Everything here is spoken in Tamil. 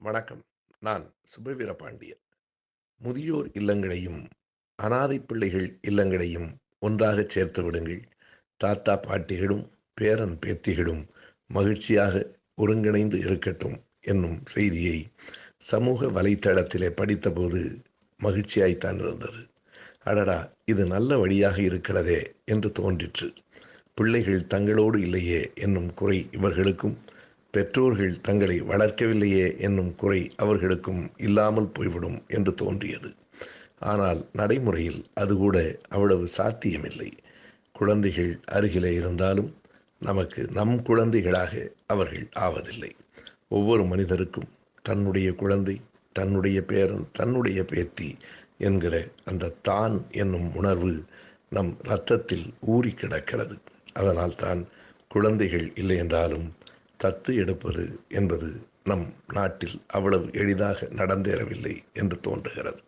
வணக்கம். நான் சுபவீர பாண்டியன். முதியோர் இல்லங்களையும், அனாதை பிள்ளைகள் இல்லங்களையும் ஒன்றாகச் சேர்த்து விடுங்கள். தாத்தா, பாட்டிகளும், பேரன், பேத்திகளும் மகிழ்ச்சியாக ஒருங்கிணைந்து இருக்கட்டும் என்னும் செய்தியை சமூக வலைத்தளத்திலே படித்தபோது மகிழ்ச்சியாய்த்தான் இருந்தது. அடடா! இது நல்ல வழியாக இருக்கிறதே என்று தோன்றிற்று. பிள்ளைகள் தங்களோடு இல்லையே என்னும் குறை இவர்களுக்கும், பெற்றோர்கள் தங்களை வளர்க்கவில்லையே என்னும் குறை அவர்களுக்கும் இல்லாமல் போய்விடும் என்று தோன்றியது. ஆனால் நடைமுறையில் அதுகூட அவ்வளவு சாத்தியமில்லை. குழந்தைகள் அருகிலே இருந்தாலும் நமக்கு நம் குழந்தைகளாக அவர்கள் ஆவதில்லை. ஒவ்வொரு மனிதருக்கும் தன்னுடைய குழந்தை, தன்னுடைய பேரன், தன்னுடைய பேத்தி என்கிற அந்த தான் என்னும் உணர்வு நம் இரத்தத்தில் ஊறி கிடக்கிறது. அதனால்தான் குழந்தைகள் இல்லை என்றாலும் தத்து எடுப்பது என்பது நம் நாட்டில் அவ்வளவு எளிதாக நடந்தேறவில்லை என்று தோன்றுகிறது.